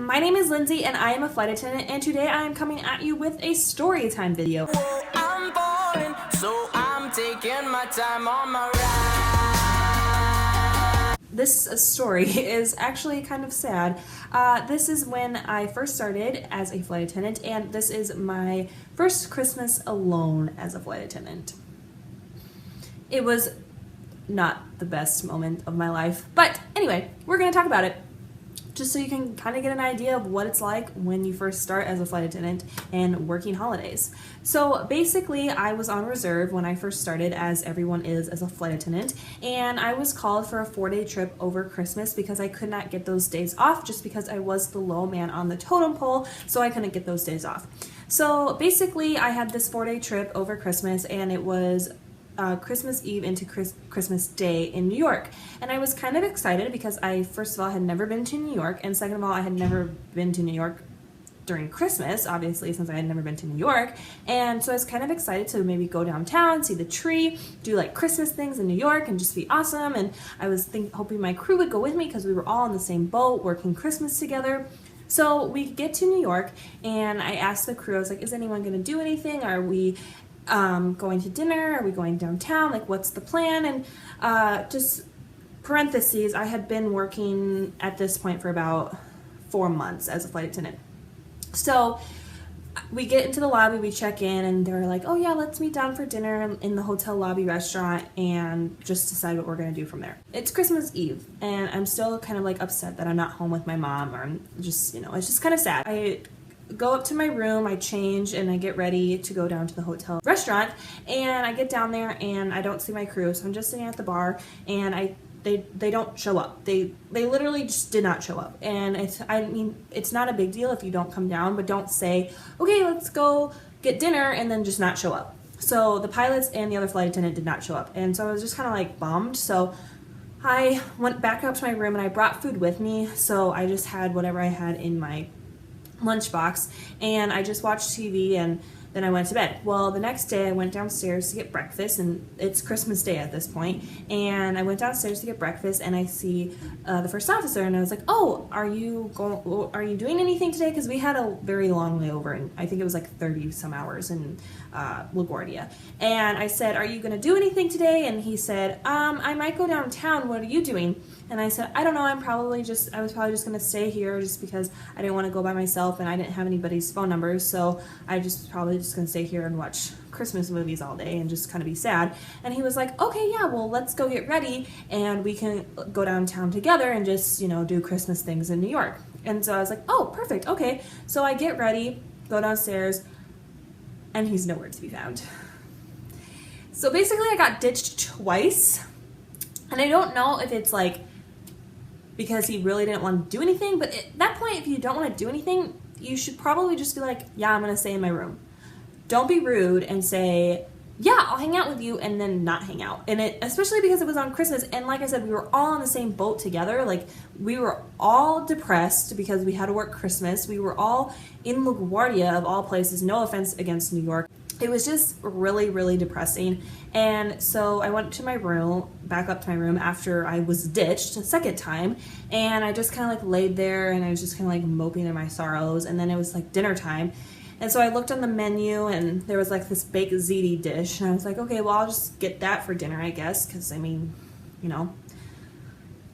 My name is Lindsay and I am a flight attendant, and today I am coming at you with a story time video. Whoa, I'm falling, so I'm taking my time on my ride. This story is actually kind of sad. This is when I first started as a flight attendant, and this is my first Christmas alone as a flight attendant. It was not the best moment of my life, but anyway, we're going to talk about it, just so you can kind of get an idea of what it's like when you first start as a flight attendant and working holidays. So basically, I was on reserve when I first started, as everyone is as a flight attendant, and I was called for a 4-day trip over Christmas because I could not get those days off, just because I was the low man on the totem pole, so I couldn't get those days off. So basically, I had this 4-day trip over Christmas, and it was Christmas Eve into Christmas Day in New York. And I was kind of excited because I, first of all, had never been to New York, and second of all, I had never been to New York during Christmas, obviously, since I had never been to New York. And so I was kind of excited to maybe go downtown, see the tree, do like Christmas things in New York, and just be awesome. And I was hoping my crew would go with me because we were all in the same boat working Christmas together. So we get to New York, and I asked the crew, I was like, is anyone going to do anything? Are we going to dinner? Are we going downtown? Like, what's the plan? And just parentheses, I had been working at this point for about 4 months as a flight attendant. So we get into the lobby, we check in, and they're like, oh yeah, let's meet down for dinner in the hotel lobby restaurant and just decide what we're gonna do from there. It's Christmas Eve, and I'm still kind of like upset that I'm not home with my mom, or I'm just, you know, it's just kind of sad. I go up to my room, I change, and I get ready to go down to the hotel restaurant, and I get down there and I don't see my crew, so I'm just sitting at the bar, and they don't show up. They literally just did not show up. And it's not a big deal if you don't come down, but don't say, okay, let's go get dinner, and then just not show up. So the pilots and the other flight attendant did not show up, and so I was just kind of like bummed. So I went back up to my room and I brought food with me, so I just had whatever I had in my lunchbox, and I just watched TV, and then I went to bed. Well, the next day I went downstairs to get breakfast, and it's Christmas Day at this point, and I went downstairs to get breakfast, and I see the first officer, and I was like, oh, are you doing anything today? Because we had a very long layover, and I think it was like 30 some hours in LaGuardia. And I said, are you going to do anything today? And he said, I might go downtown. What are you doing? And I said, I don't know, I was probably just going to stay here just because I didn't want to go by myself, and I didn't have anybody's phone numbers, so I just probably just going to stay here and watch Christmas movies all day and just kind of be sad. And he was like, okay, yeah, well, let's go get ready, and we can go downtown together and just, you know, do Christmas things in New York. And so I was like, oh, perfect, okay. So I get ready, go downstairs, and he's nowhere to be found. So basically I got ditched twice, and I don't know if it's like because he really didn't want to do anything, but at that point, if you don't want to do anything, you should probably just be like, yeah, I'm going to stay in my room. Don't be rude and say, yeah, I'll hang out with you, and then not hang out. And especially because it was on Christmas, and like I said, we were all on the same boat together. Like, we were all depressed because we had to work Christmas. We were all in LaGuardia, of all places, no offense against New York. It was just really, really depressing. And so I went to my room, back up to my room after I was ditched a second time, and I just kind of like laid there, and I was just kind of like moping in my sorrows. And then it was like dinner time, and so I looked on the menu, and there was like this baked ziti dish, and I was like, okay, well, I'll just get that for dinner, I guess, because I mean, you know,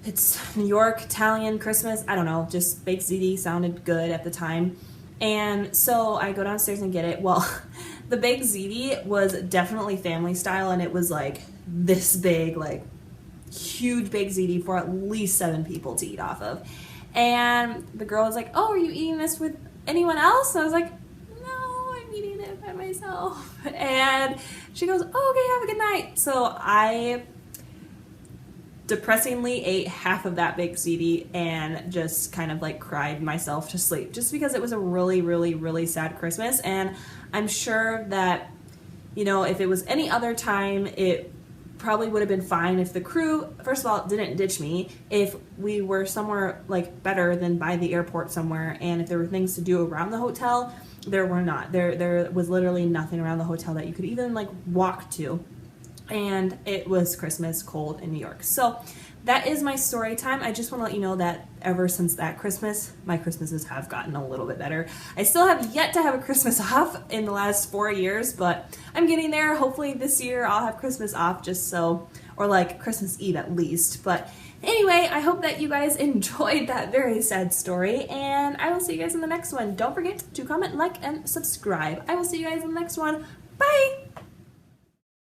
it's New York, Italian, Christmas, I don't know, just baked ziti sounded good at the time. And so I go downstairs and get it. Well, the baked ziti was definitely family style, and it was like this big, like huge baked ziti for at least 7 people to eat off of. And the girl was like, oh, are you eating this with anyone else? And I was like, no, I'm eating it by myself. And she goes, oh, okay, have a good night. So I depressingly ate half of that baked ziti and just kind of like cried myself to sleep, just because it was a really, really, really sad Christmas. And I'm sure that, you know, if it was any other time, it probably would have been fine if the crew, first of all, didn't ditch me, if we were somewhere like better than by the airport somewhere, and if there were things to do around the hotel. There were not. There was literally nothing around the hotel that you could even like walk to. And it was Christmas cold in New York. So that is my story time. I just want to let you know that ever since that Christmas, my Christmases have gotten a little bit better. I still have yet to have a Christmas off in the last 4 years, but I'm getting there. Hopefully this year I'll have Christmas off just so, or like Christmas Eve at least. But anyway, I hope that you guys enjoyed that very sad story, and I will see you guys in the next one. Don't forget to comment, like, and subscribe. I will see you guys in the next one. Bye!